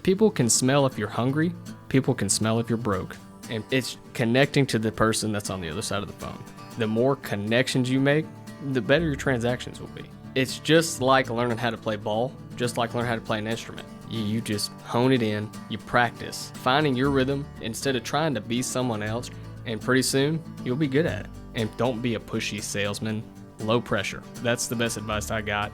People can smell if you're hungry. People can smell if you're broke. And it's connecting to the person that's on the other side of the phone. The more connections you make, the better your transactions will be. It's just like learning how to play ball, just like learning how to play an instrument. You just hone it in, you practice, finding your rhythm instead of trying to be someone else, and pretty soon you'll be good at it. And don't be a pushy salesman, low pressure. That's the best advice I got.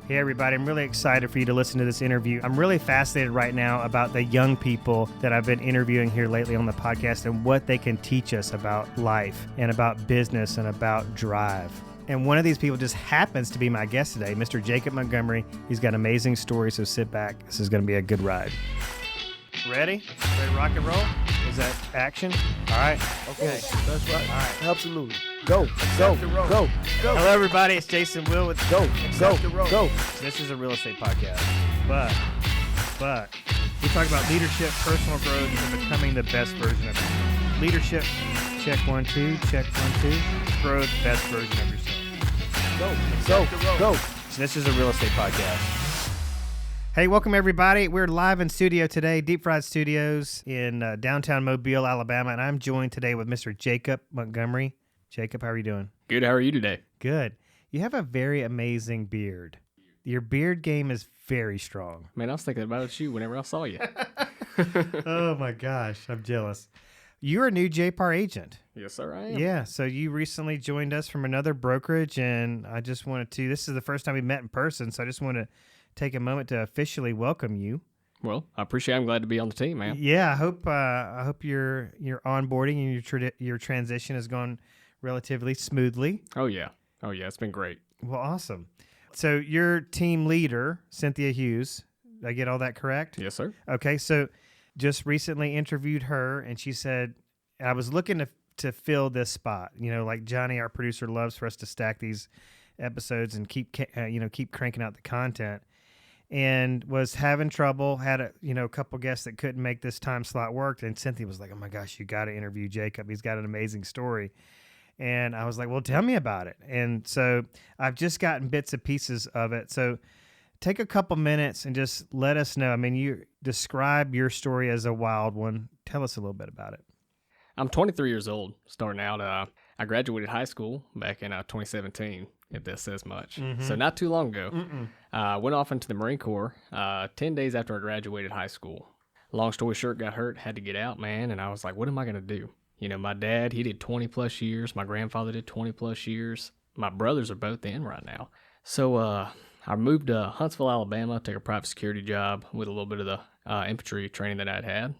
Hey everybody, I'm really excited for you to listen to this interview. I'm really fascinated right now about the young people that I've been interviewing here lately on the podcast and what they can teach us about life and about business and about drive. And one of these people just happens to be my guest today, Mr. Jacob Montgomery. He's got amazing stories, so sit back. This is going to be a good ride. Ready? Ready to rock and roll? Is that action? All right. Okay, that's right. All right. Absolutely. Go. Go. Hello, everybody. It's Jason Will with Go. So this is a real estate podcast, but we talk about leadership, personal growth, and becoming the best version of yourself. Leadership, check 1, 2, check 1, 2. Growth, best version of yourself. Go. So this is a real estate podcast. Hey, welcome everybody. We're live in studio today, Deep Fried Studios in downtown Mobile, Alabama, and I'm joined today with Mr. Jacob Montgomery. Jacob, how are you doing? Good, how are you today? Good. You have a very amazing beard. Your beard game is very strong. Man, I was thinking about you whenever I saw you. Oh my gosh, I'm jealous. You're a new JAPR agent. Yes, sir, I am. Yeah, so you recently joined us from another brokerage, and I just wanted to, this is the first time we met in person, so I just want to take a moment to officially welcome you. Well, I appreciate it. I'm glad to be on the team, man. Yeah, I hope your onboarding and your transition has gone relatively smoothly. Oh yeah, it's been great. Well, awesome. So your team leader, Cynthia Hughes, did I get all that correct? Yes, sir. Okay, so just recently interviewed her, and she said, I was looking to fill this spot. You know, like Johnny, our producer, loves for us to stack these episodes and keep cranking out the content. And was having trouble, had a couple guests that couldn't make this time slot work. And Cynthia was like, oh my gosh, you got to interview Jacob. He's got an amazing story. And I was like, well, tell me about it. And so I've just gotten bits and pieces of it. So take a couple minutes and just let us know. I mean, you describe your story as a wild one. Tell us a little bit about it. I'm 23 years old, starting out. I graduated high school back in 2017, if that says much. Mm-hmm. So not too long ago. Went off into the Marine Corps 10 days after I graduated high school. Long story short, got hurt, had to get out, man. And I was like, what am I going to do? You know, my dad, he did 20 plus years. My grandfather did 20 plus years. My brothers are both in right now. So I moved to Huntsville, Alabama, take a private security job with a little bit of the infantry training that I'd had.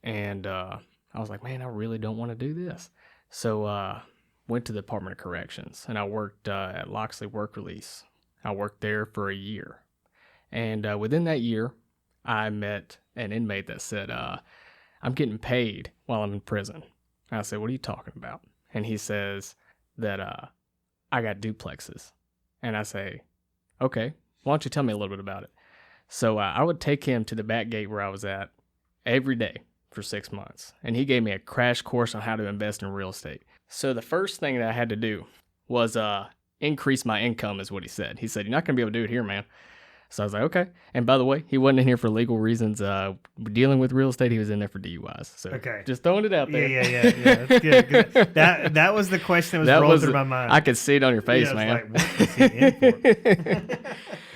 And I was like, man, I really don't want to do this. So went to the Department of Corrections, and I worked at Loxley Work Release. I worked there for a year. And within that year, I met an inmate that said, I'm getting paid while I'm in prison. I said, what are you talking about? And he says that I got duplexes. And I say, okay, why don't you tell me a little bit about it? So I would take him to the back gate where I was at every day for 6 months. And he gave me a crash course on how to invest in real estate. So the first thing that I had to do was increase my income, is what he said. He said, you're not going to be able to do it here, man. So I was like, okay. And by the way, he wasn't in here for legal reasons. Dealing with real estate, he was in there for DUIs. So okay, just throwing it out there. Yeah. That's good. That was the question that was rolling through my mind. I could see it on your face, man. Like, what is he in for?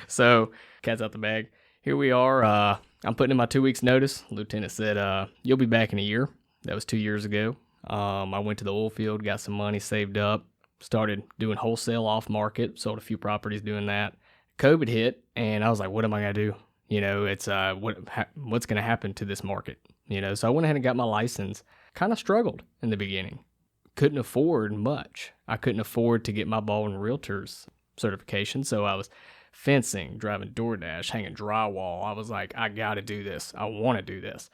So, cat's out the bag. Here we are. I'm putting in my 2 weeks notice. Lieutenant said, you'll be back in a year. That was 2 years ago. I went to the oil field, got some money saved up, started doing wholesale off market, sold a few properties doing that. COVID hit, and I was like, what am I going to do? You know, it's what's going to happen to this market? You know, so I went ahead and got my license. Kind of struggled in the beginning. Couldn't afford much. I couldn't afford to get my Baldwin Realtors certification, so I was fencing, driving DoorDash, hanging drywall. I was like, I got to do this. I want to do this.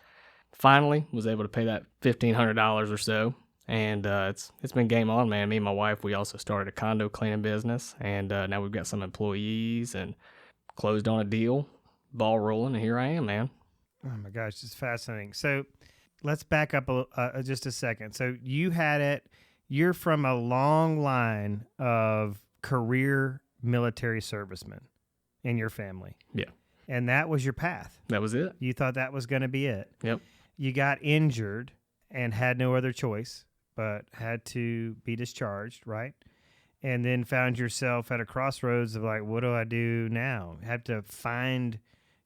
Finally, was able to pay that $1,500 or so. And it's been game on, man. Me and my wife, we also started a condo cleaning business, and now we've got some employees and closed on a deal, ball rolling, and here I am, man. Oh my gosh, it's fascinating. So let's back up just a second. So you're from a long line of career military servicemen in your family. Yeah. And that was your path. That was it. You thought that was going to be it. Yep. You got injured and had no other choice, but had to be discharged, right? And then found yourself at a crossroads of like, what do I do now? Have to find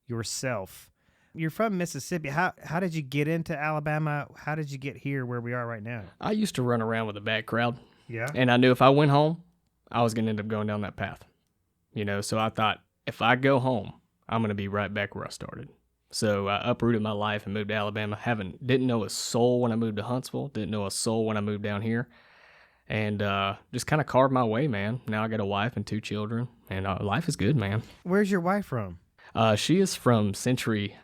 yourself. You're from Mississippi. How did you get into Alabama? How did you get here where we are right now? I used to run around with a bad crowd. Yeah. And I knew if I went home, I was going to end up going down that path. So I thought, if I go home, I'm going to be right back where I started. So I uprooted my life and moved to Alabama. Didn't know a soul when I moved to Huntsville. Didn't know a soul when I moved down here. And just kind of carved my way, man. Now I got a wife and 2 children, and life is good, man. Where's your wife from? She is from Century,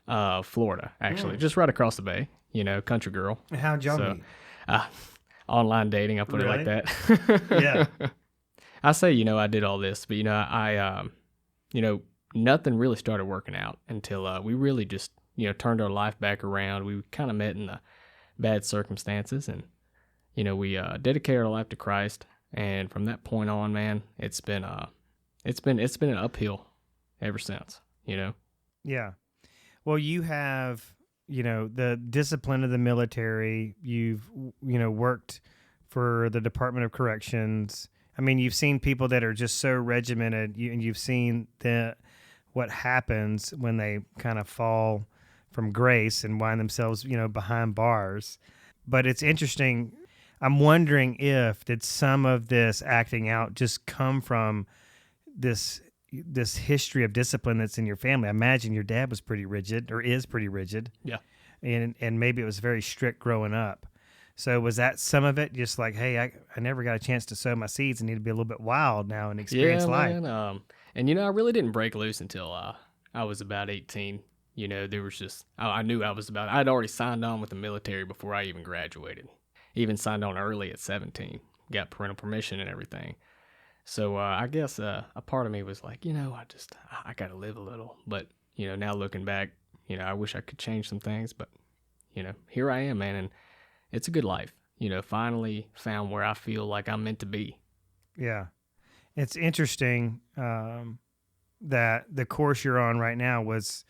Florida, actually, just right across the bay. Country girl. How'd y'all meet? Online dating, I put it like that. Yeah. I say, I did all this, but nothing really started working out until we really just, turned our life back around. We kind of met in the bad circumstances, and we dedicated our life to Christ. And from that point on, man, it's been an uphill ever since. Yeah. Well, you have, the discipline of the military. You've, worked for the Department of Corrections. I mean, you've seen people that are just so regimented, and you've seen what happens when they kind of fall from grace and wind themselves, behind bars. But it's interesting. I'm wondering did some of this acting out just come from this history of discipline that's in your family? I imagine your dad was pretty rigid, or is pretty rigid. Yeah. And maybe it was very strict growing up. So was that some of it? Just like, hey, I never got a chance to sow my seeds and need to be a little bit wild now and experience life. Man. And I really didn't break loose until I was about 18. There was just, I knew I'd already signed on with the military before I even graduated. Even signed on early at 17. Got parental permission and everything. So I guess a part of me was like, I got to live a little. But, now looking back, I wish I could change some things. But, here I am, man. And it's a good life. Finally found where I feel like I'm meant to be. Yeah. It's interesting that the course you're on right now was,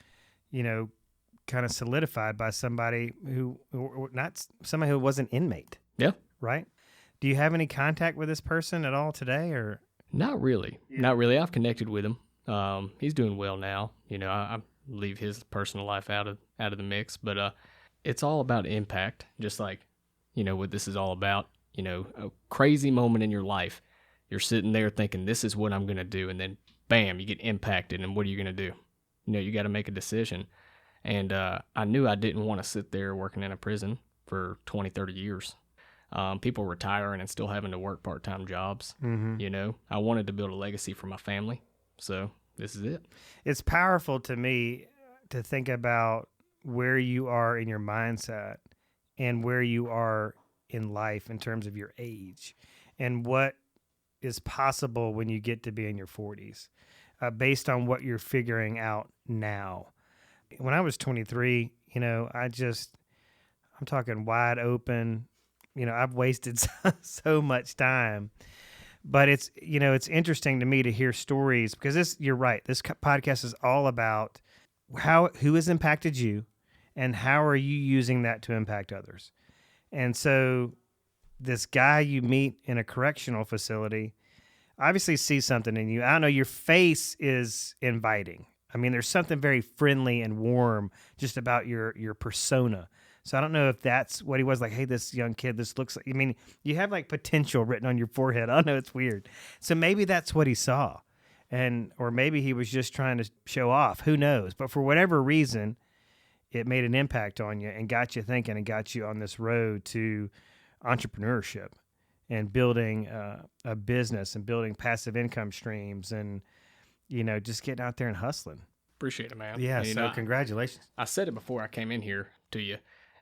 kind of solidified by somebody who was an inmate. Yeah. Right? Do you have any contact with this person at all today, or? Not really. Yeah. Not really. I've connected with him. He's doing well now. I leave his personal life out of the mix, but it's all about impact. Just like, what this is all about. A crazy moment in your life. You're sitting there thinking, this is what I'm going to do. And then, bam, you get impacted. And what are you going to do? You got to make a decision. And I knew I didn't want to sit there working in a prison for 20, 30 years. People retiring and still having to work part-time jobs. Mm-hmm. I wanted to build a legacy for my family. So this is it. It's powerful to me to think about where you are in your mindset and where you are in life in terms of your age and what is possible when you get to be in your 40s, based on what you're figuring out now. When I was 23, I'm talking wide open. I've wasted so much time, but it's interesting to me to hear stories, because you're right. This podcast is all about who has impacted you and how are you using that to impact others. And so this guy you meet in a correctional facility obviously sees something in you. I don't know, your face is inviting. I mean, there's something very friendly and warm just about your persona. So I don't know if that's what he was like. Hey, this young kid, this looks like, you have like potential written on your forehead. I don't know, it's weird. So maybe that's what he saw. Or maybe he was just trying to show off. Who knows? But for whatever reason, it made an impact on you and got you thinking and got you on this road to entrepreneurship and building a business and building passive income streams and, just getting out there and hustling. Appreciate it, man. Yeah, so congratulations. I said it before I came in here to you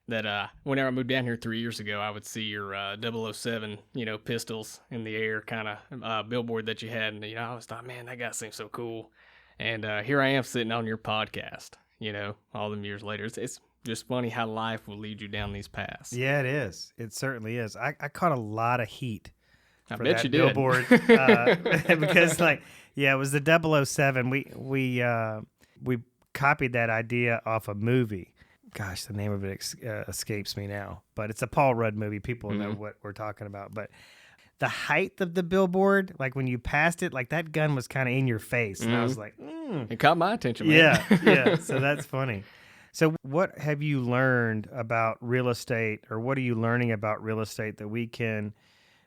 that whenever I moved down here 3 years ago, I would see your 007, pistols in the air kind of billboard that you had. And, I always thought, man, that guy seems so cool. And here I am sitting on your podcast, all them years later. It's just funny how life will lead you down these paths. Yeah, it is. It certainly is. I caught a lot of heat for that you billboard because, it was the 007. We copied that idea off a movie. Gosh, the name of it escapes me now, but it's a Paul Rudd movie. People know what we're talking about. But the height of the billboard, like when you passed it, like that gun was kind of in your face. And I was like, It caught my attention, man. yeah. So that's funny. So what have you learned about real estate, or what are you learning about real estate that we can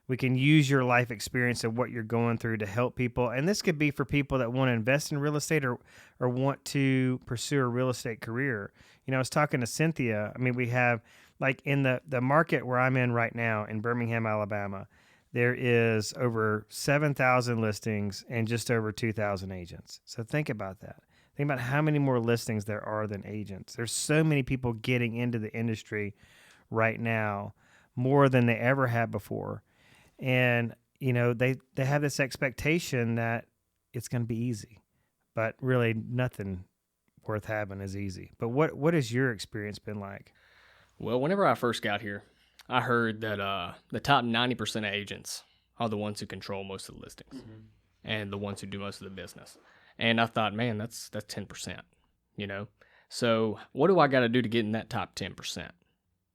use your life experience of what you're going through to help people? And this could be for people that want to invest in real estate or want to pursue a real estate career. You know, I was talking to Cynthia. I mean, we have, like, in the market where I'm in right now in Birmingham, Alabama, there is over 7,000 listings and just over 2,000 agents. So think about that. Think about how many more listings there are than agents. There's so many people getting into the industry right now, more than they ever have before. And, you know, they have this expectation that it's going to be easy, but really nothing worth having is easy. But what has your experience been like? Well, whenever I first got here, I heard that the top 90% of agents are the ones who control most of the listings and the ones who do most of the business. And I thought, man, that's 10%, you know? So what do I got to do to get in that top 10%?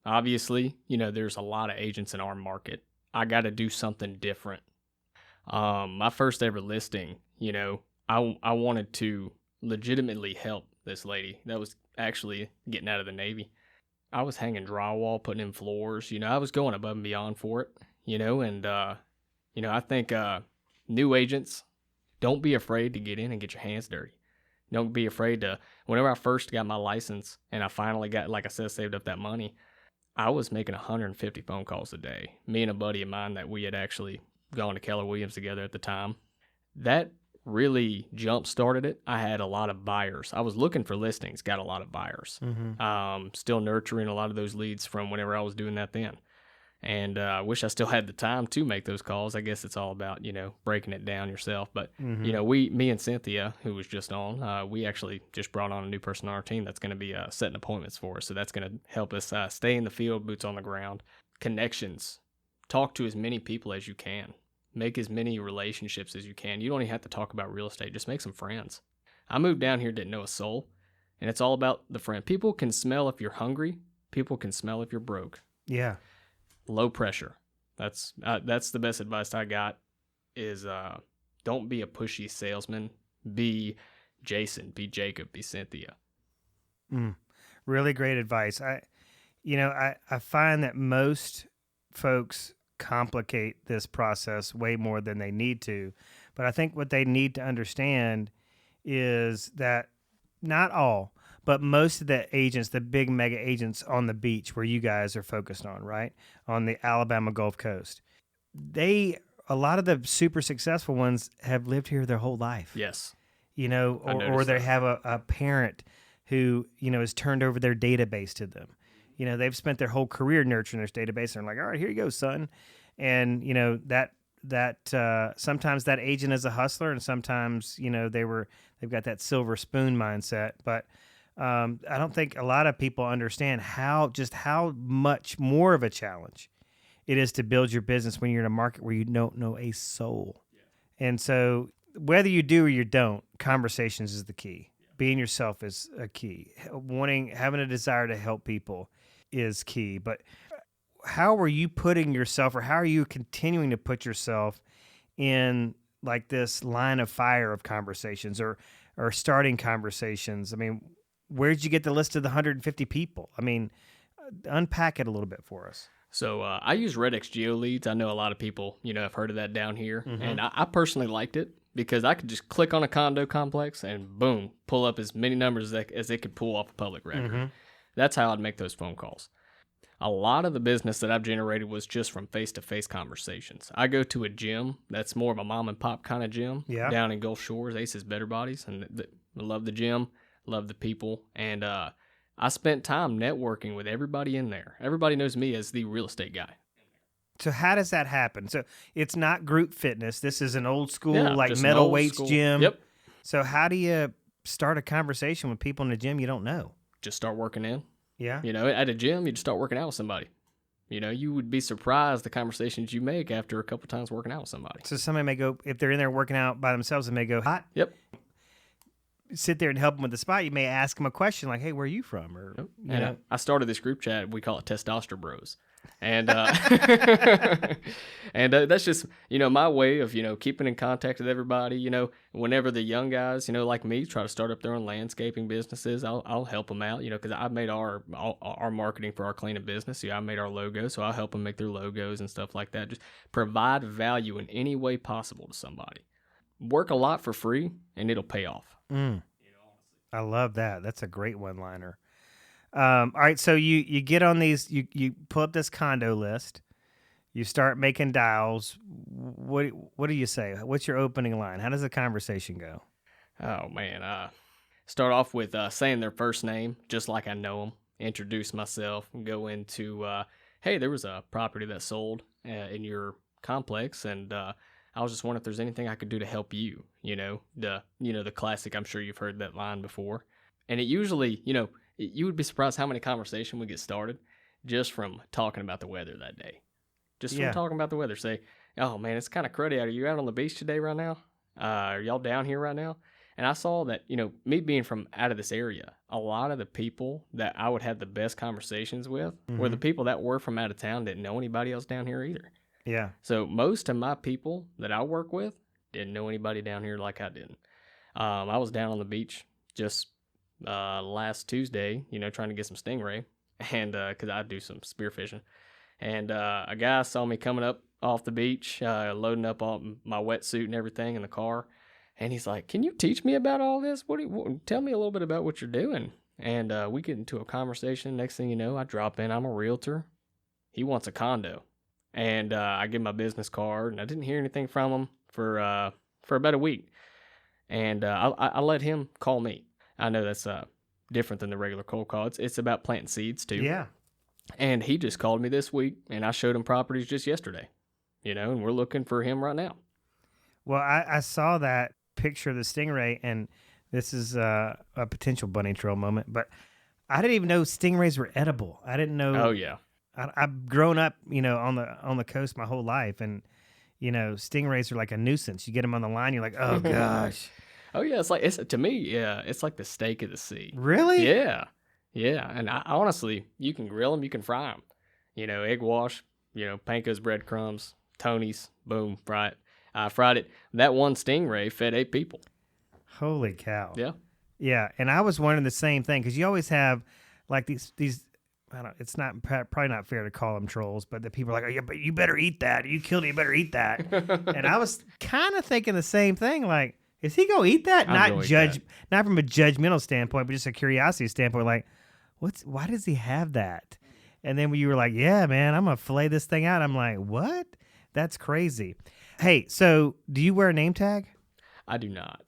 Obviously, you know, there's a lot of agents in our market. I got to do something different. My first ever listing, you know, I wanted to legitimately help this lady that was actually getting out of the Navy. I was hanging drywall, putting in floors, you know, I was going above and beyond for it, you know, and, you know, I think new agents, don't be afraid to get in and get your hands dirty. Don't be afraid to, whenever I first got my license and I finally got, like I said, saved up that money, I was making 150 phone calls a day. Me and a buddy of mine that we had actually gone to Keller Williams together at the time. That really jump-started it. I had a lot of buyers. I was looking for listings, got a lot of buyers. Still nurturing a lot of those leads from whenever I was doing that then. And I wish I still had the time to make those calls. I guess it's all about, you know, breaking it down yourself. But, you know, me and Cynthia, who was just on, we actually just brought on a new person on our team that's going to be setting appointments for us. So that's going to help us stay in the field, boots on the ground, connections, talk to as many people as you can, make as many relationships as you can. You don't even have to talk about real estate. Just make some friends. I moved down here, didn't know a soul, and it's all about the friend. People can smell if you're hungry. People can smell if you're broke. Yeah. Low pressure. That's the best advice I got is don't be a pushy salesman. Be Jason, be Jacob, be Cynthia. Really great advice. I find that most folks complicate this process way more than they need to. But I think what they need to understand is that not all, but most of the agents, the big mega agents on the beach where you guys are focused on, right? On the Alabama Gulf Coast. A lot of the super successful ones have lived here their whole life. Yes. You know, or they have a parent who, you know, has turned over their database to them. You know, they've spent their whole career nurturing their database and they're like, all right, here you go, son. And, you know, that sometimes that agent is a hustler and sometimes, you know, they've got that silver spoon mindset. But I don't think a lot of people understand how much more of a challenge it is to build your business when you're in a market where you don't know a soul. Yeah. And so whether you do or you don't, conversations is the key. Yeah. Being yourself is a key. Having a desire to help people is key. But how are you putting yourself, or how are you continuing to put yourself in like this line of fire of conversations or starting conversations? I mean, where'd you get the list of the 150 people? I mean, unpack it a little bit for us. So I use Redx GeoLeads. I know a lot of people, you know, have heard of that down here. And I personally liked it because I could just click on a condo complex and boom, pull up as many numbers as it could pull off a public record. That's how I'd make those phone calls. A lot of the business that I've generated was just from face-to-face conversations. I go to a gym that's more of a mom-and-pop kind of gym down in Gulf Shores, Aces Better Bodies, and I love the gym, love the people, and I spent time networking with everybody in there. Everybody knows me as the real estate guy. So how does that happen? So it's not group fitness. This is an old school, like metal weights gym. Yep. So how do you start a conversation with people in the gym you don't know? Just start working in. Yeah. You know, at a gym, you just start working out with somebody. You know, you would be surprised the conversations you make after a couple times working out with somebody. So somebody may go, if they're in there working out by themselves, they may go hot. Yep. sit there and help them with the spot, you may ask them a question like, "Hey, where are you from?" Or you And know. I started this group chat. We call it Testosterone Bros. And and that's just, my way of, keeping in contact with everybody. Whenever the young guys, like me, try to start up their own landscaping businesses, I'll help them out, because I made our marketing for our cleaning business. I made our logo, so I'll help them make their logos and stuff like that. Just provide value in any way possible to somebody. Work a lot for free, and it'll pay off. I love that. That's a great one-liner. All right, so you get on these, you pull up this condo list, you start making dials. What do you say? What's your opening line? How does the conversation go? Oh man, start off with saying their first name, just like I know them. Introduce myself and go into, hey, there was a property that sold in your complex, and I was just wondering if there's anything I could do to help you. The classic. I'm sure you've heard that line before, and it usually, you would be surprised how many conversations we get started just from talking about the weather that day. Just from talking about the weather. Say, oh man, it's kind of cruddy out. Are you out on the beach today right now? Are y'all down here right now? And I saw that, me being from out of this area, a lot of the people that I would have the best conversations with were the people that were from out of town, didn't know anybody else down here either. Yeah. So most of my people that I work with didn't know anybody down here like I didn't. I was down on the beach just last Tuesday, trying to get some stingray, and because I do some spearfishing, and a guy saw me coming up off the beach, loading up all my wetsuit and everything in the car, and he's like, "Can you teach me about all this? Tell me a little bit about what you're doing?" And we get into a conversation. Next thing you know, I drop in. I'm a realtor. He wants a condo, and I give him my business card, and I didn't hear anything from him for about a week, and I let him call me. I know that's different than the regular cold call. It's about planting seeds too. Yeah. And he just called me this week, and I showed him properties just yesterday, and we're looking for him right now. Well, I saw that picture of the stingray, and this is a potential bunny trail moment, but I didn't even know stingrays were edible. I didn't know. Oh yeah. I've grown up, on the coast my whole life, and stingrays are like a nuisance. You get them on the line, you're like, oh gosh. Oh yeah, to me, yeah, it's like the steak of the sea. Really? Yeah, and I honestly, you can grill them, you can fry them. Egg wash, Panko's breadcrumbs, Tony's, boom, fry it. I fried it. That one stingray fed 8 people. Holy cow. Yeah. Yeah, and I was wondering the same thing, because you always have like these. I don't. It's not probably not fair to call them trolls, but the people are like, "Oh yeah, but you better eat that. You killed it. You better eat that." And I was kind of thinking the same thing, like, is he gonna eat that? Not from a judgmental standpoint, but just a curiosity standpoint. Like, why does he have that? And then when you were like, yeah, man, I'm gonna fillet this thing out. I'm like, what? That's crazy. Hey, so do you wear a name tag? I do not.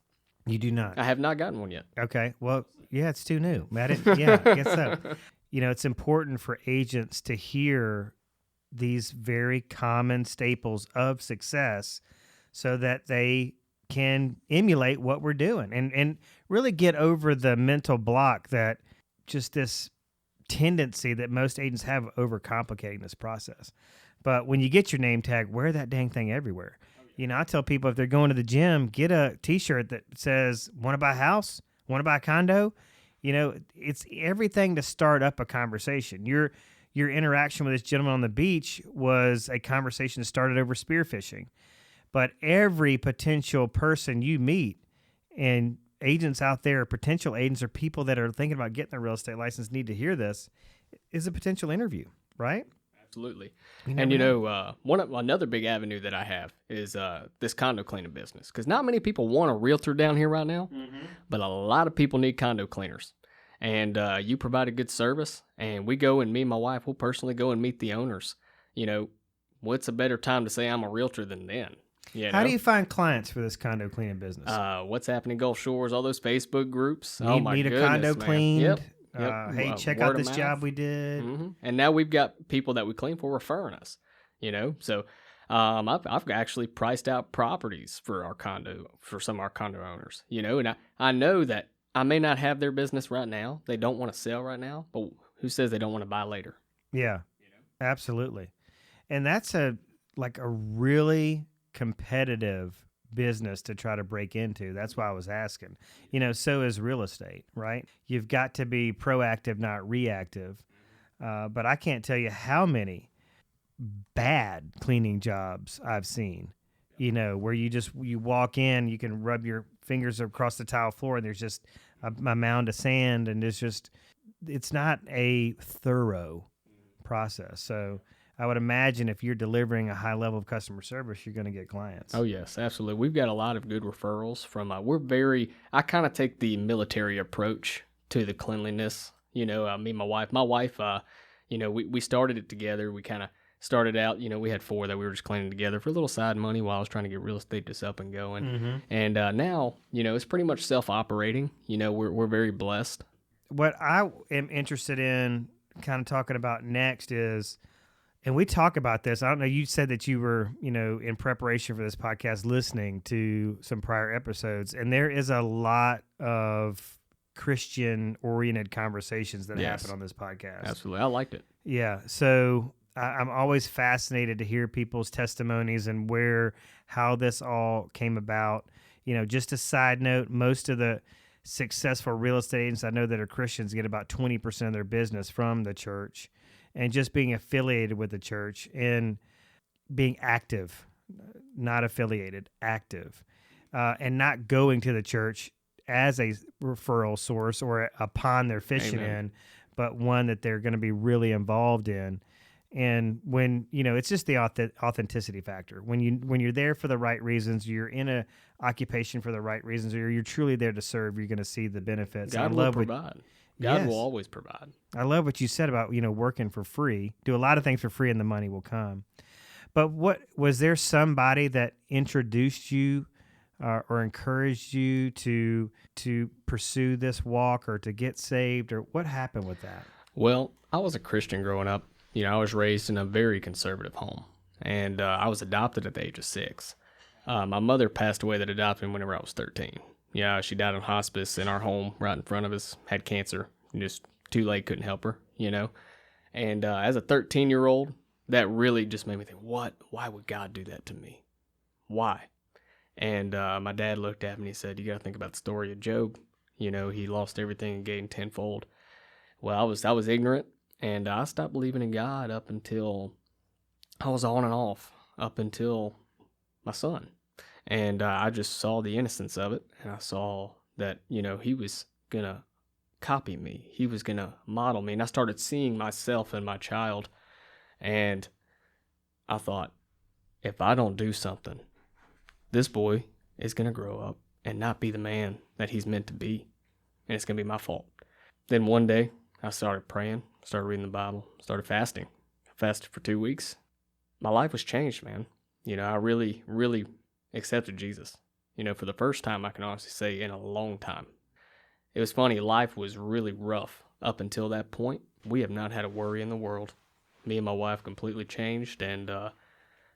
You do not. I have not gotten one yet. Okay. Well, yeah, it's too new. I guess so. It's important for agents to hear these very common staples of success so that they can emulate what we're doing and really get over the mental block that just this tendency that most agents have of overcomplicating this process. But when you get your name tag, wear that dang thing everywhere. I tell people if they're going to the gym, get a T-shirt that says, want to buy a house? Want to buy a condo? It's everything to start up a conversation. Your interaction with this gentleman on the beach was a conversation that started over spearfishing. But every potential person you meet, and agents out there, potential agents or people that are thinking about getting a real estate license need to hear this, is a potential interview, right? Absolutely. And another big avenue that I have is this condo cleaning business, because not many people want a realtor down here right now, but a lot of people need condo cleaners. And you provide a good service, and me and my wife will personally go and meet the owners. What's a better time to say I'm a realtor than then? How do you find clients for this condo cleaning business? What's happening Gulf Shores, all those Facebook groups. Need a condo cleaned. Yep. Hey, check out this job we did. Mm-hmm. And now we've got people that we clean for referring us. So I've actually priced out properties for some of our condo owners. And I know that I may not have their business right now. They don't want to sell right now, but who says they don't want to buy later? Yeah, absolutely. And that's a really competitive business to try to break into. That's why I was asking. So is real estate, right? You've got to be proactive, not reactive. But I can't tell you how many bad cleaning jobs I've seen, where you walk in, you can rub your fingers across the tile floor and there's just a mound of sand, and it's not a thorough process. So I would imagine if you're delivering a high level of customer service, you're going to get clients. Oh, yes, absolutely. We've got a lot of good referrals from, I kind of take the military approach to the cleanliness. Me and my wife, we started it together. We kind of started out, we had 4 that we were just cleaning together for a little side money while I was trying to get real estate just up and going. Mm-hmm. And now, it's pretty much self-operating. We're very blessed. What I am interested in kind of talking about next is, and we talk about this, I don't know, you said that you were, in preparation for this podcast, listening to some prior episodes, and there is a lot of Christian-oriented conversations that happen on this podcast. Absolutely. I liked it. Yeah. So I'm always fascinated to hear people's testimonies and how this all came about. Just a side note, most of the successful real estate agents I know that are Christians get about 20% of their business from the church, and just being affiliated with the church and being active, not affiliated, active, and not going to the church as a referral source or a pond they're fishing in, but one that they're going to be really involved in. And when, it's just the authenticity factor. When you're there for the right reasons, you're in a occupation for the right reasons, or you're truly there to serve, you're going to see the benefits. God will provide. God will always provide. I love what you said about, working for free. Do a lot of things for free and the money will come. But was there somebody that introduced you or encouraged you to pursue this walk or to get saved, or what happened with that? Well, I was a Christian growing up. I was raised in a very conservative home, and I was adopted at the age of 6. My mother passed away that adopted me whenever I was 13. Yeah, she died in hospice in our home right in front of us, had cancer, just too late, couldn't help her, And as a 13-year-old, that really just made me think, why would God do that to me? Why? And my dad looked at me and he said, you got to think about the story of Job. He lost everything and gained tenfold. Well, I was ignorant. And I stopped believing in God up until I was on and off, up until my son. And I just saw the innocence of it. And I saw that, he was going to copy me. He was going to model me. And I started seeing myself in my child. And I thought, if I don't do something, this boy is going to grow up and not be the man that he's meant to be. And it's going to be my fault. Then one day, I started praying, started reading the Bible, started fasting. I fasted for 2 weeks. My life was changed, man. I really, really accepted Jesus. For the first time, I can honestly say, in a long time. It was funny, life was really rough up until that point. We have not had a worry in the world. Me and my wife completely changed, and,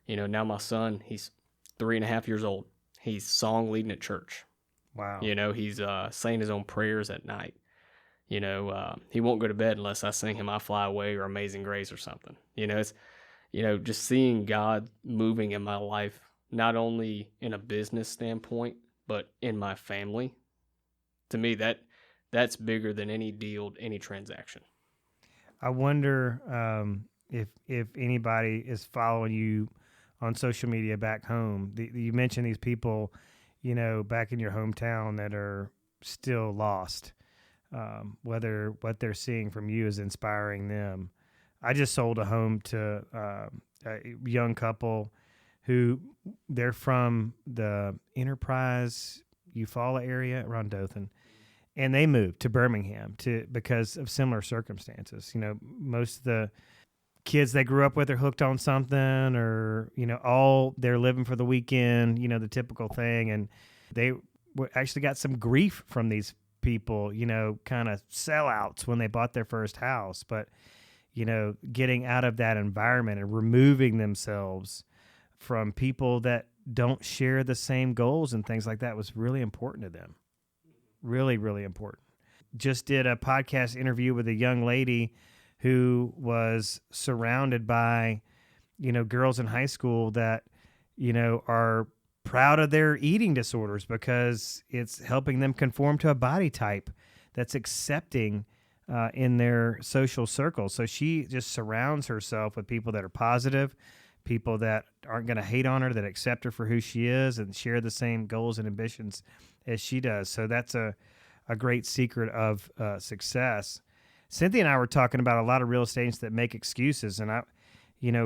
now my son, he's 3.5 years old. He's song leading at church. Wow. He's saying his own prayers at night. He won't go to bed unless I sing him I Fly Away or Amazing Grace or something. It's, just seeing God moving in my life, not only in a business standpoint, but in my family. To me, that's bigger than any deal, any transaction. I wonder if anybody is following you on social media back home. You mentioned these people, back in your hometown that are still lost. Whether what they're seeing from you is inspiring them. I just sold a home to a young couple who they're from the Enterprise, Eufaula area around Dothan, and they moved to Birmingham because of similar circumstances. Most of the kids they grew up with are hooked on something, or all they're living for the weekend. The typical thing, and they actually got some grief from these people, kind of sellouts when they bought their first house, but, getting out of that environment and removing themselves from people that don't share the same goals and things like that was really important to them. Really, really important. Just did a podcast interview with a young lady who was surrounded by, girls in high school that, are proud of their eating disorders because it's helping them conform to a body type that's accepting in their social circle. So she just surrounds herself with people that are positive, people that aren't going to hate on her, that accept her for who she is and share the same goals and ambitions as she does. So that's a great secret of success. Cynthia and I were talking about a lot of real estate agents that make excuses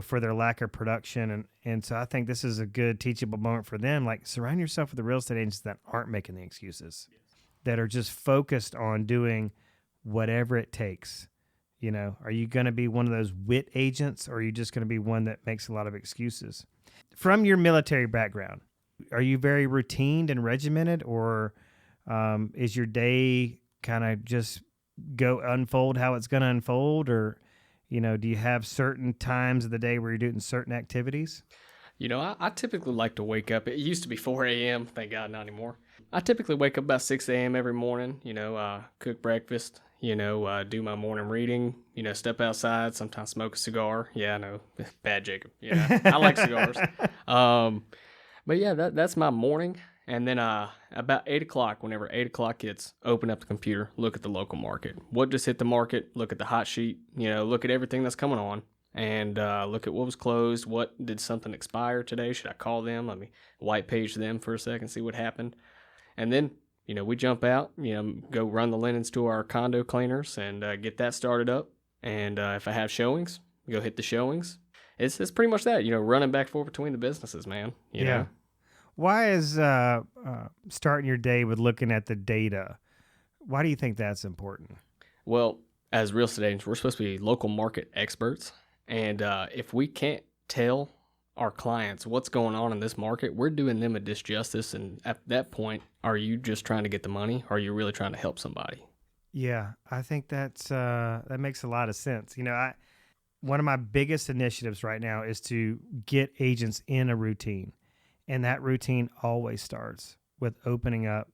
for their lack of production. And so I think this is a good teachable moment for them. Like, surround yourself with the real estate agents that aren't making the excuses, that are just focused on doing whatever it takes. Are you going to be one of those wit agents, or are you just going to be one that makes a lot of excuses? From your military background, are you very routined and regimented, or is your day kind of just go unfold how it's going to unfold? Or, do you have certain times of the day where you're doing certain activities? I typically like to wake up. It used to be 4 a.m. Thank God, not anymore. I typically wake up about 6 a.m. every morning, cook breakfast, do my morning reading, step outside, sometimes smoke a cigar. Yeah, I know. Bad Jacob. I like cigars. But yeah, that's my morning. And then about 8 o'clock, whenever 8 o'clock hits, open up the computer, look at the local market. What just hit the market? Look at the hot sheet, look at everything that's coming on. And look at what was closed. What did something expire today? Should I call them? Let me white page them for a second, see what happened. And then, we jump out, go run the linens to our condo cleaners and get that started up. And if I have showings, go hit the showings. It's pretty much that, running back and forth between the businesses, man. You know? Why is starting your day with looking at the data, why do you think that's important? Well, as real estate agents, we're supposed to be local market experts. And if we can't tell our clients what's going on in this market, we're doing them a disjustice. And at that point, are you just trying to get the money? Or are you really trying to help somebody? Yeah, I think that makes a lot of sense. One of my biggest initiatives right now is to get agents in a routine. And that routine always starts with opening up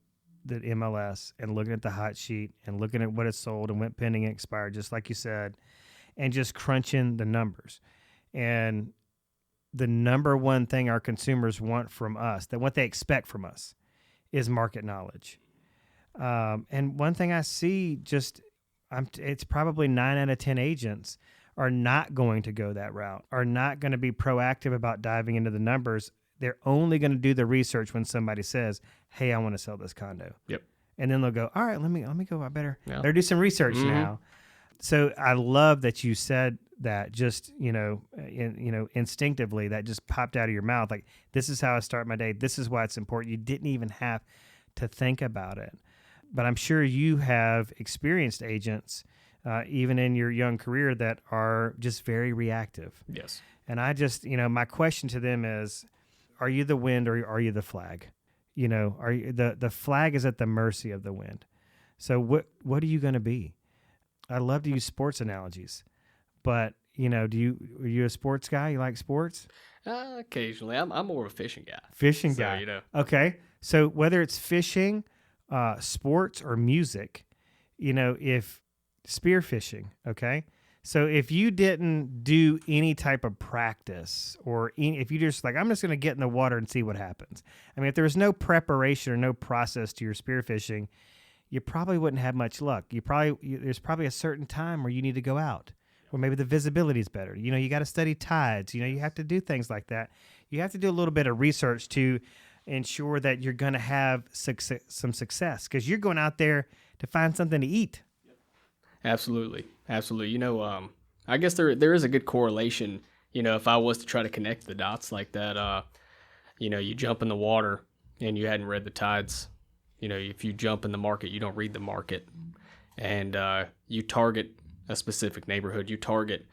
the MLS and looking at the hot sheet and looking at what is sold and went pending and expired, just like you said, and just crunching the numbers. And the number one thing our consumers want from us, that what they expect from us, is market knowledge. And one thing I see, it's probably 9 out of 10 agents are not going to go that route, are not going to be proactive about diving into the numbers. They're only going to do the research when somebody says, "Hey, I want to sell this condo." Yep. And then they'll go, "All right, let me go. I better do some research now." So I love that you said that. Just instinctively, that just popped out of your mouth. Like, this is how I start my day. This is why it's important. You didn't even have to think about it. But I'm sure you have experienced agents, even in your young career, that are just very reactive. Yes. And I just, my question to them is, are you the wind or are you the flag? Are you, the flag is at the mercy of the wind. So what are you going to be? I love to use sports analogies, but are you a sports guy? You like sports? Occasionally. I'm more of a fishing guy. Fishing guy. Okay. So whether it's fishing, sports, or music, if spearfishing, okay? So if you didn't do any type of practice, or if you just I'm just going to get in the water and see what happens. I mean, if there was no preparation or no process to your spearfishing, you probably wouldn't have much luck. There's probably a certain time where you need to go out, or maybe the visibility is better. You got to study tides. You have to do things like that. You have to do a little bit of research to ensure that you're going to have some success, because you're going out there to find something to eat. Absolutely. I guess there is a good correlation, if I was to try to connect the dots like that. You jump in the water and you hadn't read the tides. If you jump in the market, you don't read the market. And you target a specific neighborhood. You target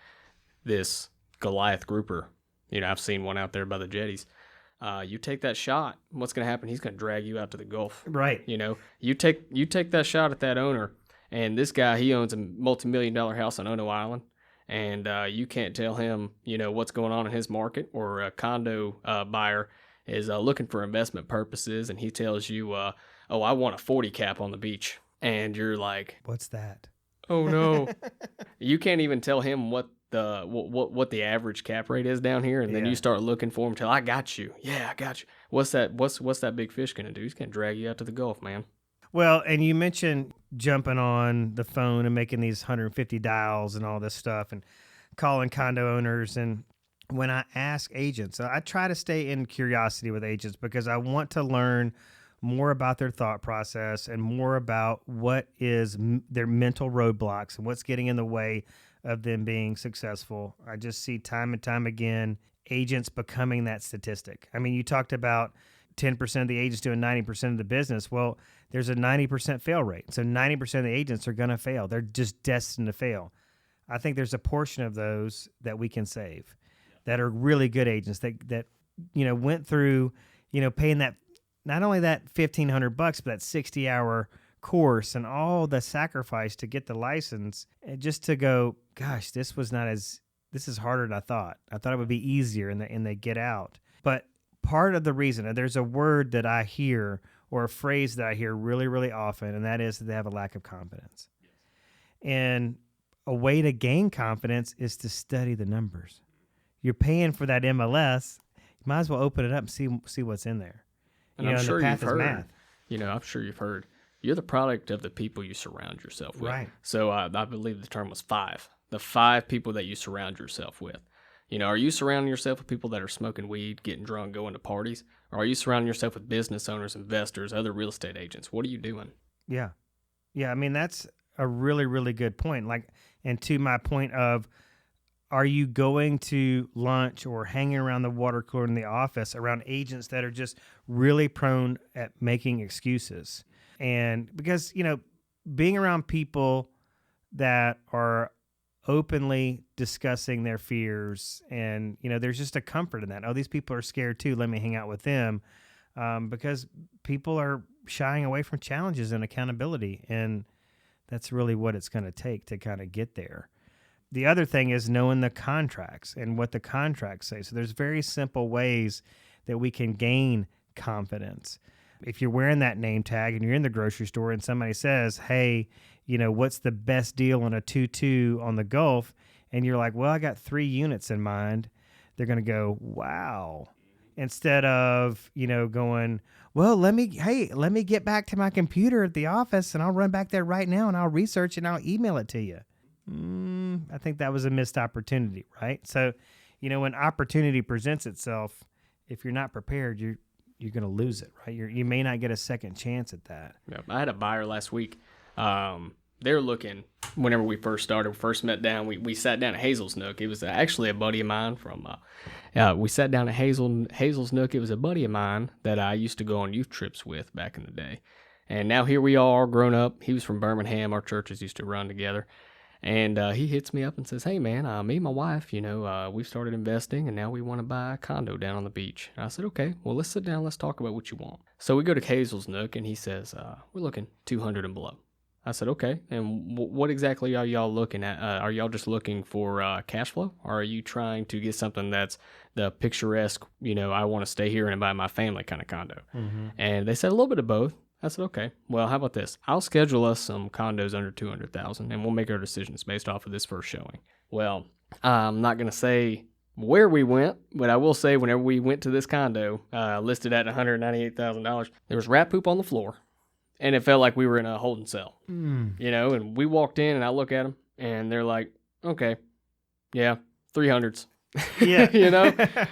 this Goliath grouper. I've seen one out there by the jetties. You take that shot, what's going to happen? He's going to drag you out to the Gulf. Right. You take that shot at that owner. And this guy, he owns a multi-million-dollar house on Ono Island, and you can't tell him, what's going on in his market. Or a condo buyer is looking for investment purposes, and he tells you, I want a 40 cap on the beach. And you're like, what's that? Oh, no. You can't even tell him what what the average cap rate is down here, and then you start looking for them till I got you. Yeah, I got you. What's that big fish gonna do? He's gonna drag you out to the Gulf, man. Well, and you mentioned jumping on the phone and making these 150 dials and all this stuff and calling condo owners. And when I ask agents, I try to stay in curiosity with agents because I want to learn more about their thought process and more about what is their mental roadblocks and what's getting in the way of them being successful. I just see time and time again agents becoming that statistic. I mean, you talked about 10% of the agents doing 90% of the business. Well, there's a 90% fail rate. So 90% of the agents are going to fail. They're just destined to fail. I think there's a portion of those that we can save that are really good agents that went through, paying that, not only that $1,500, but that 60-hour course and all the sacrifice to get the license, and just to go, gosh, this is harder than I thought. I thought it would be easier, and they get out. But part of the reason, and there's a word that I hear or a phrase that I hear really, really often, and that is that they have a lack of confidence. And a way to gain confidence is to study the numbers. You're paying for that MLS, you might as well open it up and see what's in there. And I'm sure you've heard, I'm sure you've heard, you're the product of the people you surround yourself with. Right. So I believe the term was 5. The 5 people that you surround yourself with. Are you surrounding yourself with people that are smoking weed, getting drunk, going to parties? Or are you surrounding yourself with business owners, investors, other real estate agents? What are you doing? Yeah. Yeah, I mean, that's a really, really good point. And to my point of, are you going to lunch or hanging around the water cooler in the office around agents that are just really prone at making excuses? And because, being around people that are openly discussing their fears, and there's just a comfort in that. Oh, these people are scared too, let me hang out with them, because people are shying away from challenges and accountability, and that's really what it's going to take to kind of get there. The other thing is knowing the contracts and what the contracts say. So there's very simple ways that we can gain confidence. If you're wearing that name tag and you're in the grocery store and somebody says, hey, what's the best deal on a 2-2 on the Gulf? And you're like, well, I got 3 units in mind. They're going to go, wow. Instead of, going, well, let me get back to my computer at the office and I'll run back there right now and I'll research and I'll email it to you. I think that was a missed opportunity, right? So, when opportunity presents itself, if you're not prepared, you're going to lose it, right? You may not get a second chance at that. Yep. I had a buyer last week. They're looking, whenever we first met down, we sat down at Hazel's Nook. It was actually a buddy of mine we sat down at Hazel's Nook. It was a buddy of mine that I used to go on youth trips with back in the day. And now here we are, grown up. He was from Birmingham. Our churches used to run together. And he hits me up and says, hey, man, me and my wife, we've started investing, and now we want to buy a condo down on the beach. And I said, okay, well, let's sit down. Let's talk about what you want. So we go to Hazel's Nook, and he says, we're looking 200 and below. I said, okay, and what exactly are y'all looking at? Are y'all just looking for cash flow, or are you trying to get something that's the picturesque, I want to stay here and buy my family kind of condo? Mm-hmm. And they said a little bit of both. I said, okay, well, how about this? I'll schedule us some condos under $200,000, and we'll make our decisions based off of this first showing. Well, I'm not going to say where we went, but I will say whenever we went to this condo, listed at $198,000, there was rat poop on the floor, and it felt like we were in a holding cell. And we walked in, and I look at them, and they're like, okay, yeah, 300s. Yeah.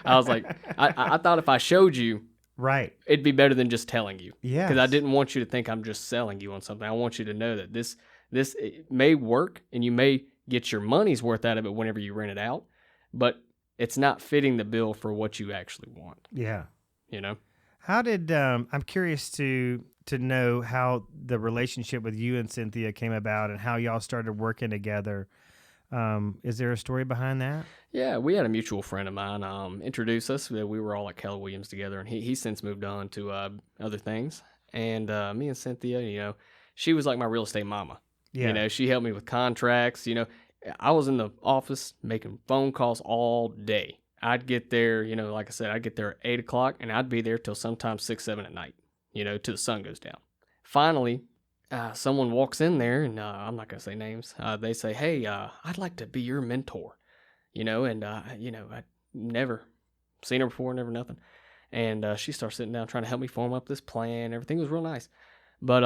I was like, I thought if I showed you, right, it'd be better than just telling you. Yeah. Because I didn't want you to think I'm just selling you on something. I want you to know that this it may work and you may get your money's worth out of it whenever you rent it out, but it's not fitting the bill for what you actually want. Yeah. How did I'm curious to know how the relationship with you and Cynthia came about and how y'all started working together. Is there a story behind that? Yeah, we had a mutual friend of mine introduce us. We were all at Keller Williams together, and he since moved on to other things. And me and Cynthia, she was like my real estate mama. Yeah. She helped me with contracts. I was in the office making phone calls all day. I'd get there, like I said, I'd get there at 8 o'clock, and I'd be there till sometimes 6, 7 at night, till the sun goes down. Finally, someone walks in there, and I'm not going to say names. They say, hey, I'd like to be your mentor. and I never seen her before, never nothing. And she started sitting down trying to help me form up this plan. Everything was real nice. But,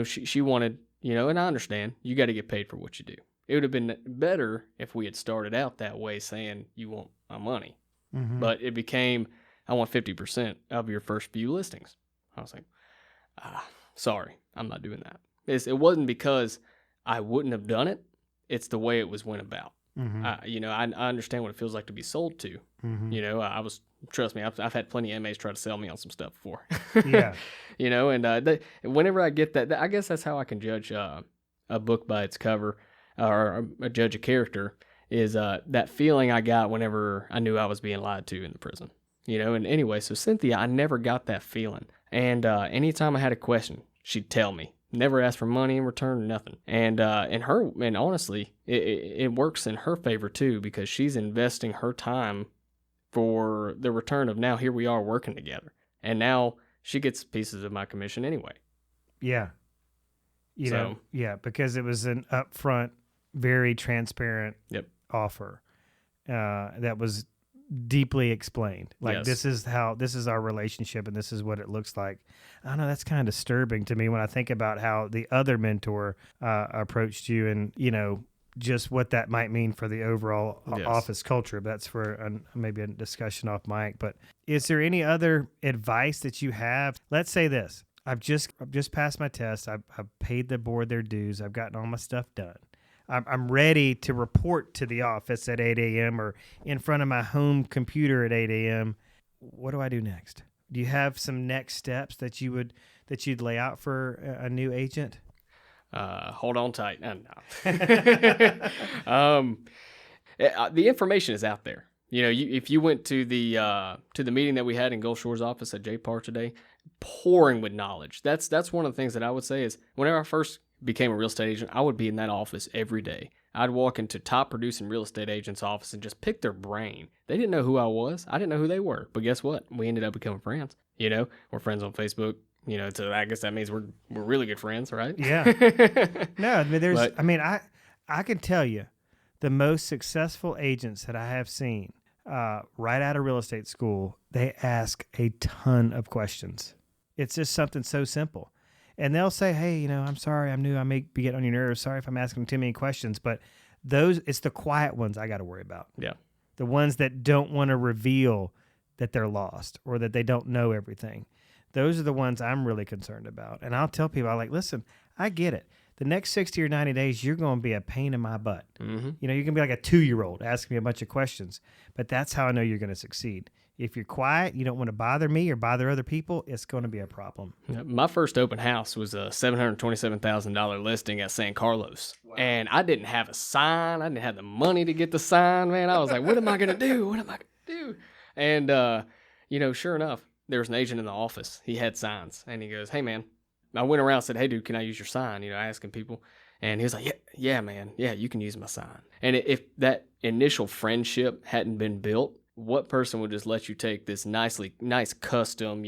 she wanted, and I understand, you got to get paid for what you do. It would have been better if we had started out that way saying, you want my money. Mm-hmm. But it became, I want 50% of your first few listings. I was like, sorry, I'm not doing that. It wasn't because I wouldn't have done it. It's the way it was went about. Mm-hmm. I understand what it feels like to be sold to. Mm-hmm. Trust me, I've had plenty of MAs try to sell me on some stuff before. Yeah. Whenever I get that, I guess that's how I can judge a book by its cover, or judge a character, is that feeling I got whenever I knew I was being lied to in the prison. And anyway, so Cynthia, I never got that feeling. And anytime I had a question, she'd tell me. Never asked for money in return or nothing. And honestly, it works in her favor too, because she's investing her time for the return of, now here we are working together. And now she gets pieces of my commission anyway. Yeah. Because it was an upfront, very transparent offer that was deeply explained. Like, Yes. this is our relationship and this is what it looks like. I don't know, that's kind of disturbing to me when I think about how the other mentor approached you, and, just what that might mean for the overall office culture. That's for maybe a discussion off mic. But is there any other advice that you have? Let's say this. I've just passed my test. I've paid the board their dues. I've gotten all my stuff done. I'm ready to report to the office at 8 a.m. or in front of my home computer at 8 a.m. What do I do next? Do you have some next steps that you'd lay out for a new agent? Hold on tight. No. The information is out there. If you went to the meeting that we had in Gulf Shore's office at JAPR today, pouring with knowledge. That's one of the things that I would say is, whenever I first became a real estate agent, I would be in that office every day. I'd walk into top producing real estate agents' office and just pick their brain. They didn't know who I was. I didn't know who they were. But guess what? We ended up becoming friends. We're friends on Facebook. So I guess that means we're really good friends, right? Yeah. No, I can tell you, the most successful agents that I have seen right out of real estate school, they ask a ton of questions. It's just something so simple. And they'll say, hey, I'm sorry, I'm new, I may be getting on your nerves. Sorry if I'm asking too many questions. But it's the quiet ones I got to worry about. Yeah. The ones that don't want to reveal that they're lost or that they don't know everything. Those are the ones I'm really concerned about. And I'll tell people, listen, I get it. The next 60 or 90 days, you're going to be a pain in my butt. Mm-hmm. You're going to be like a 2-year-old asking me a bunch of questions. But that's how I know you're going to succeed. If you're quiet, you don't want to bother me or bother other people, it's going to be a problem. My first open house was a $727,000 listing at San Carlos. Wow. And I didn't have a sign. I didn't have the money to get the sign, man. I was like, what am I going to do? What am I going to do? And, sure enough, there was an agent in the office. He had signs. And he goes, hey, man. I went around and said, hey, dude, can I use your sign? Asking people. And he was like, yeah, man. Yeah, you can use my sign. And if that initial friendship hadn't been built, what person would just let you take this nice custom,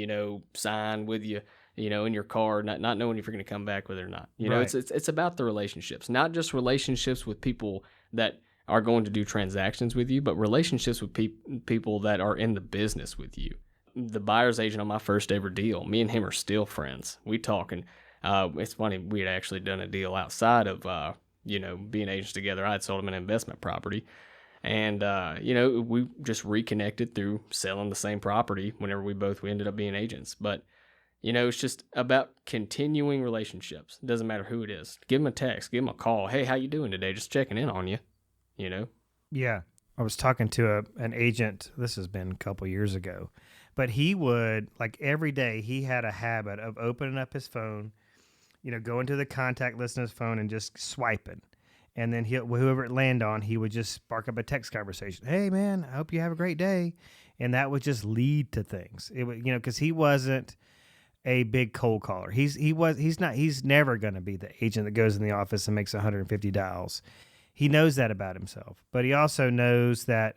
sign with you, in your car, not knowing if you're going to come back with it or not. Right. It's about the relationships, not just relationships with people that are going to do transactions with you, but relationships with people that are in the business with you. The buyer's agent on my first ever deal, me and him are still friends. We talk, and it's funny, we had actually done a deal outside of, being agents together. I had sold him an investment property. And, we just reconnected through selling the same property whenever we ended up being agents. But, it's just about continuing relationships. It doesn't matter who it is. Give them a text, give them a call. Hey, how you doing today? Just checking in on you, Yeah. I was talking to an agent, this has been a couple years ago, but he would, every day, he had a habit of opening up his phone, going to the contact list on his phone and just swiping. And then whoever it landed on, he would just spark up a text conversation. Hey, man, I hope you have a great day. And that would just lead to things. It would, because he wasn't a big cold caller. He's never going to be the agent that goes in the office and makes 150 dials. He knows that about himself. But he also knows that,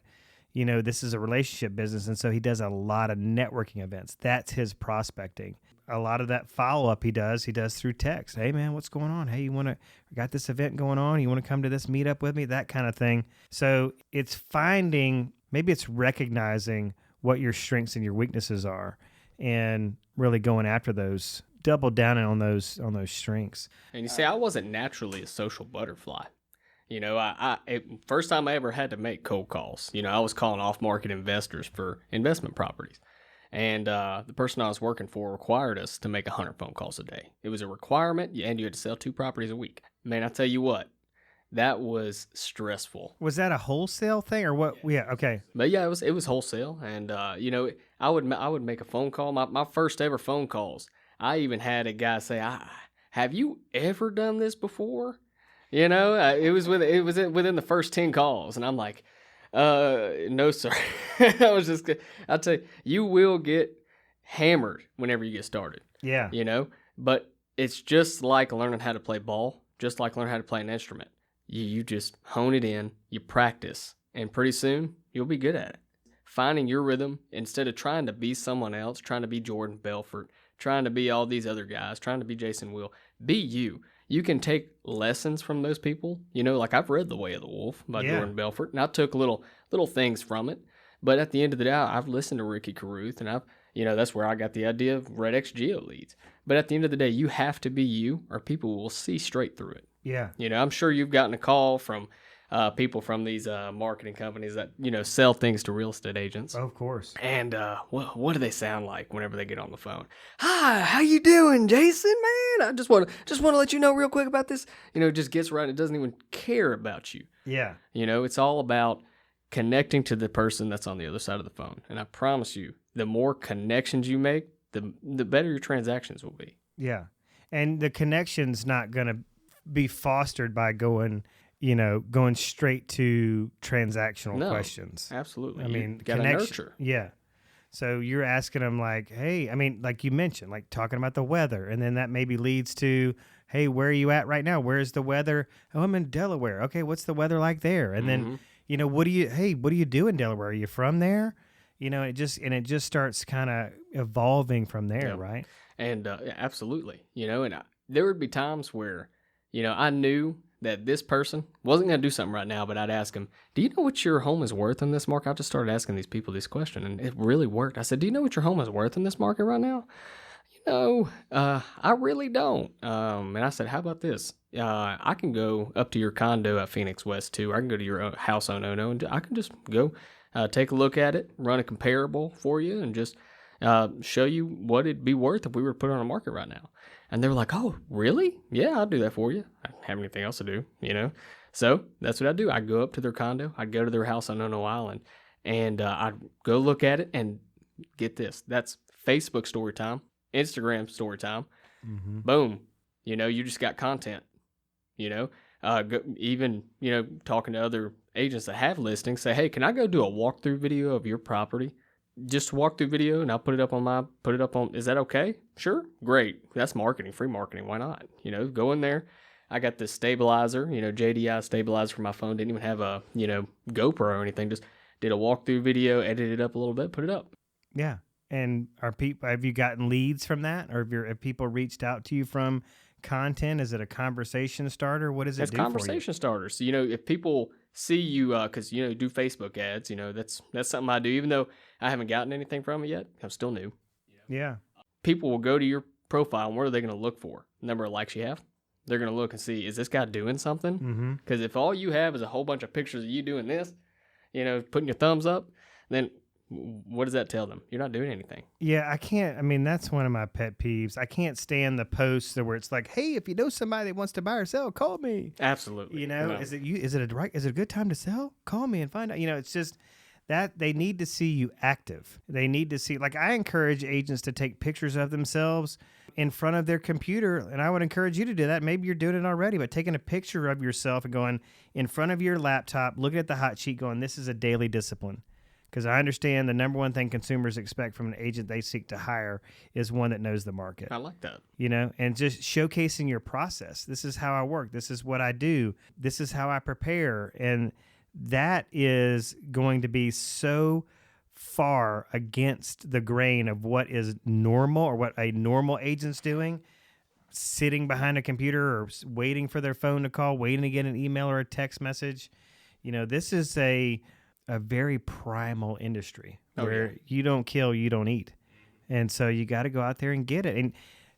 this is a relationship business. And so he does a lot of networking events. That's his prospecting. a lot of that follow-up he does through text. Hey, man, what's going on? Hey, we got this event going on. You want to come to this meetup with me? That kind of thing. So it's maybe it's recognizing what your strengths and your weaknesses are and really going after those, double down on those strengths. And you see, I wasn't naturally a social butterfly. First time I ever had to make cold calls, I was calling off-market investors for investment properties. And the person I was working for required us to make 100 phone calls a day. It was a requirement, and you had to sell 2 properties a week. Man, I tell you what, that was stressful. Was that a wholesale thing or what? Yeah, okay. But yeah, it was wholesale, and I would make a phone call. My first ever phone calls, I even had a guy say, "Have you ever done this before?" It was within the first 10 calls, and I'm like, no, sir. I'll tell you, you will get hammered whenever you get started. Yeah. But it's just like learning how to play ball, just like learning how to play an instrument. You just hone it in, you practice, and pretty soon you'll be good at it. Finding your rhythm instead of trying to be someone else, trying to be Jordan Belfort, trying to be all these other guys, trying to be Jason Will. Be you. You can take lessons from those people. Like I've read The Way of the Wolf by Jordan Belfort, and I took little things from it. But at the end of the day, I've listened to Ricky Carruth, and that's where I got the idea of Red X Geo leads. But at the end of the day, you have to be you, or people will see straight through it. Yeah. I'm sure you've gotten a call from people from these marketing companies that sell things to real estate agents. Of course. And what do they sound like whenever they get on the phone? Hi, how you doing, Jason? Man, I just want to let you know real quick about this. Just gets right. It doesn't even care about you. Yeah. It's all about connecting to the person that's on the other side of the phone. And I promise you, the more connections you make, the better your transactions will be. Yeah, and the connection's not going to be fostered by going straight to transactional questions. Absolutely. I mean, you gotta nurture. Yeah. So you're asking them like, hey, like you mentioned, like talking about the weather, and then that maybe leads to, hey, where are you at right now? Where's the weather? Oh, I'm in Delaware. Okay, what's the weather like there? And then, what do you do in Delaware? Are you from there? It just starts kind of evolving from there, right? And absolutely, and there would be times where, I knew that this person wasn't going to do something right now, but I'd ask him, do you know what your home is worth in this market? I just started asking these people this question, and it really worked. I said, do you know what your home is worth in this market right now? I really don't. And I said, how about this? I can go up to your condo at Phoenix West too. I can go to your house on Ono, and I can just go take a look at it, run a comparable for you, and just show you what it'd be worth if we were to put it on the market right now. And they were like, oh, really? Yeah, I'll do that for you. I don't have anything else to do, So that's what I do. I go up to their condo. I go to their house on Ono Island, and I go look at it, and get this. That's Facebook story time, Instagram story time. Mm-hmm. Boom. You just got content, even, talking to other agents that have listings, say, hey, can I go do a walkthrough video of your property? Just walkthrough video, and I'll put it up on, is that okay? Sure. Great. That's marketing, free marketing. Why not? Go in there. I got this stabilizer, JDI stabilizer for my phone. Didn't even have a, GoPro or anything. Just did a walkthrough video, edited it up a little bit, put it up. Yeah. And have you gotten leads from that? Or have people reached out to you from content? Is it a conversation starter? What does it do for you? It's conversation starters. So, if people see you, because, do Facebook ads, that's something I do. Even though I haven't gotten anything from it yet, I'm still new. Yeah. People will go to your profile, and what are they going to look for? The number of likes you have? They're going to look and see, is this guy doing something? Because if all you have is a whole bunch of pictures of you doing this, putting your thumbs up, then what does that tell them? You're not doing anything. Yeah, I can't. I mean, that's one of my pet peeves. I can't stand the posts where it's like, "Hey, if you know somebody that wants to buy or sell, call me." Absolutely. No. Is it a good time to sell? Call me and find out. It's just that they need to see you active. They need to see. Like I encourage agents to take pictures of themselves in front of their computer, and I would encourage you to do that. Maybe you're doing it already, but taking a picture of yourself and going in front of your laptop, looking at the hot sheet, going, "This is a daily discipline." Because I understand the number one thing consumers expect from an agent they seek to hire is one that knows the market. I like that. And just showcasing your process. This is how I work. This is what I do. This is how I prepare. And that is going to be so far against the grain of what is normal or what a normal agent's doing, sitting behind a computer or waiting for their phone to call, waiting to get an email or a text message. This is a very primal industry where you don't kill, you don't eat. And so you got to go out there and get it. And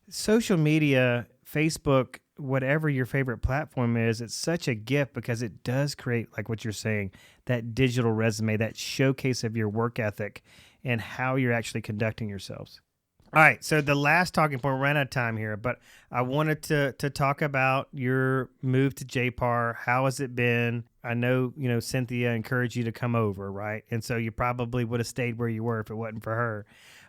social media, Facebook, whatever your favorite platform is, it's such a gift because it does create, like what you're saying, that digital resume, that showcase of your work ethic and how you're actually conducting yourselves. All right, so the last talking point, we're running out of time here, but I wanted to talk about your move to JAPR. How has it been? I know, Cynthia encouraged you to come over, right? And so you probably would have stayed where you were if it wasn't for her.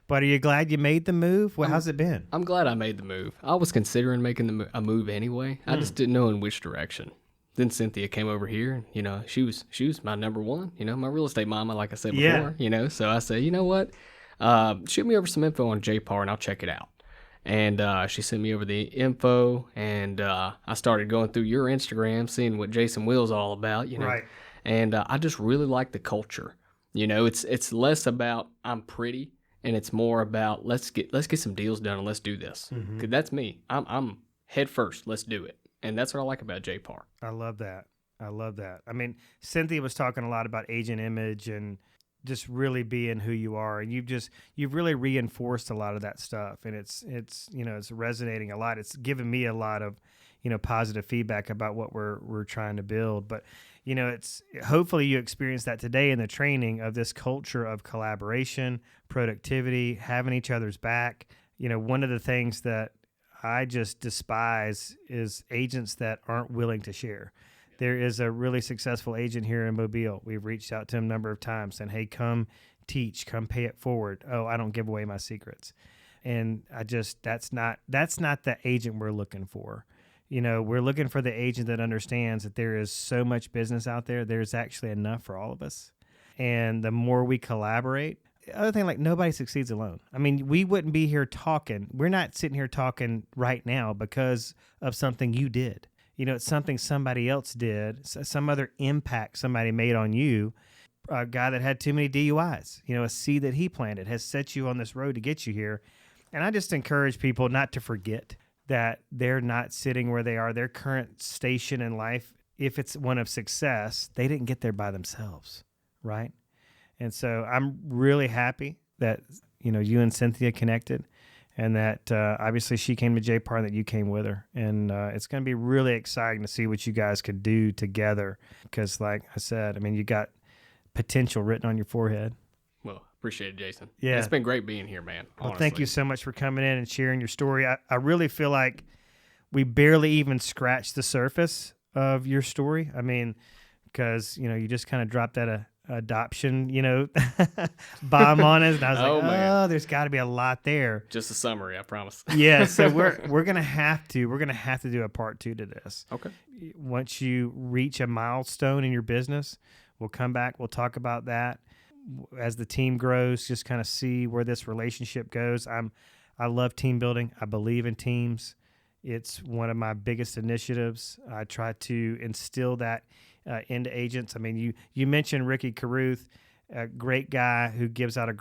But are you glad you made the move? Well, how's it been? I'm glad I made the move. I was considering making a move anyway. I just didn't know in which direction. Then Cynthia came over here, and, she was my number one, my real estate mama, like I said before, So I said, you know what? Shoot me over some info on JAPR and I'll check it out. And she sent me over the info, and I started going through your Instagram, seeing what Jason Will's all about, Right. And I just really like the culture. It's less about I'm pretty, and it's more about let's get some deals done and let's do this. 'Cause that's me. I'm head first. Let's do it. And that's what I like about JAPR. I love that. I mean, Cynthia was talking a lot about agent image and just really being who you are, and you've really reinforced a lot of that stuff, and it's resonating a lot. It's given me a lot of positive feedback about what we're trying to build. But it's hopefully you experience that today in the training of this culture of collaboration, productivity, having each other's back. One of the things that I just despise is agents that aren't willing to share. There is a really successful agent here in Mobile. We've reached out to him a number of times saying, hey, come teach, come pay it forward. Oh, I don't give away my secrets. And that's not the agent we're looking for. We're looking for the agent that understands that there is so much business out there. There's actually enough for all of us. And the more we collaborate, the other thing, like nobody succeeds alone. I mean, we wouldn't be here talking. We're not sitting here talking right now because of something you did. It's something somebody else did, some other impact somebody made on you. A guy that had too many DUIs, a seed that he planted has set you on this road to get you here. And I just encourage people not to forget that they're not sitting where they are. Their current station in life, if it's one of success, they didn't get there by themselves, right? And so I'm really happy that, you and Cynthia connected. And that obviously she came to JAPR and that you came with her. And it's going to be really exciting to see what you guys could do together. Because like I said, I mean, you got potential written on your forehead. Well, appreciate it, Jason. Yeah. It's been great being here, man. Well, thank you so much for coming in and sharing your story. I really feel like we barely even scratched the surface of your story. I mean, because, you just kind of dropped that adoption, bomb on us, and I was there's got to be a lot there. Just a summary, I promise. Yeah, so we're gonna have to do a part 2 to this. Okay. Once you reach a milestone in your business, we'll come back. We'll talk about that as the team grows. Just kind of see where this relationship goes. I love team building. I believe in teams. It's one of my biggest initiatives. I try to instill that into agents. I mean, you mentioned Ricky Caruth, a great guy who gives out a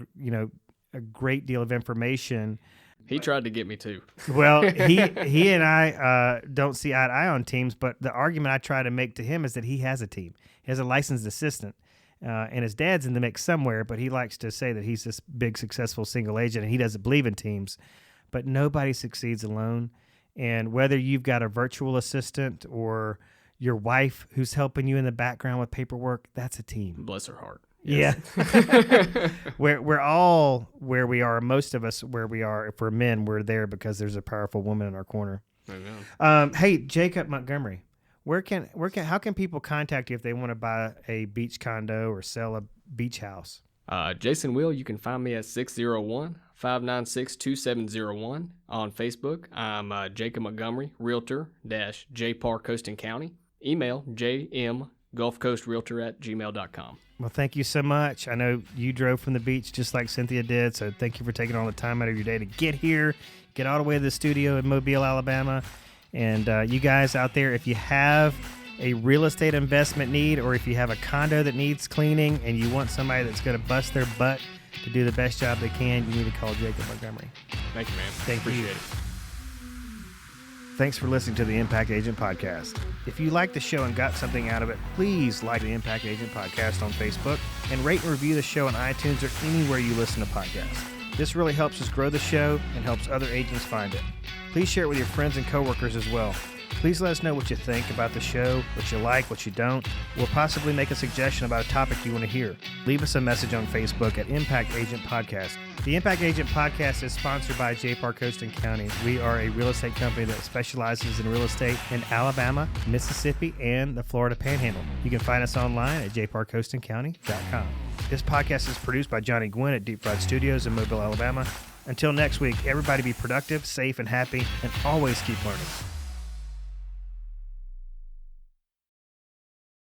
great deal of information. He tried to get me too. Well, he and I don't see eye to eye on teams, but the argument I try to make to him is that he has a team. He has a licensed assistant, and his dad's in the mix somewhere, but he likes to say that he's this big, successful single agent, and he doesn't believe in teams. But nobody succeeds alone. And whether you've got a virtual assistant or your wife who's helping you in the background with paperwork, that's a team. Bless her heart. Yes. Yeah. We're all where we are. Most of us where we are. If we're men, we're there because there's a powerful woman in our corner. Hey, Jacob Montgomery, how can people contact you if they want to buy a beach condo or sell a beach house? Jason Will, you can find me at 601-596-2701 on Facebook. I'm Jacob Montgomery, Realtor JAPR Coast and County. Email jmgulfcoastrealtor@gmail.com. Well, thank you so much. I know you drove from the beach just like Cynthia did, so thank you for taking all the time out of your day to get here, get all the way to the studio in Mobile, Alabama. And you guys out there, if you have a real estate investment need, or if you have a condo that needs cleaning and you want somebody that's going to bust their butt to do the best job they can, you need to call Jacob Montgomery. Thank you, man. Thank you. Appreciate it. Thanks for listening to the Impact Agent Podcast. If you liked the show and got something out of it, please like the Impact Agent Podcast on Facebook and rate and review the show on iTunes or anywhere you listen to podcasts. This really helps us grow the show and helps other agents find it. Please share it with your friends and coworkers as well. Please let us know what you think about the show, what you like, what you don't. We'll possibly make a suggestion about a topic you want to hear. Leave us a message on Facebook at Impact Agent Podcast. The Impact Agent Podcast is sponsored by JAPR Coastal County. We are a real estate company that specializes in real estate in Alabama, Mississippi, and the Florida Panhandle. You can find us online at jprcoastalcounty.com. This podcast is produced by Johnny Gwynn at Deep Fried Studios in Mobile, Alabama. Until next week, everybody be productive, safe, and happy, and always keep learning.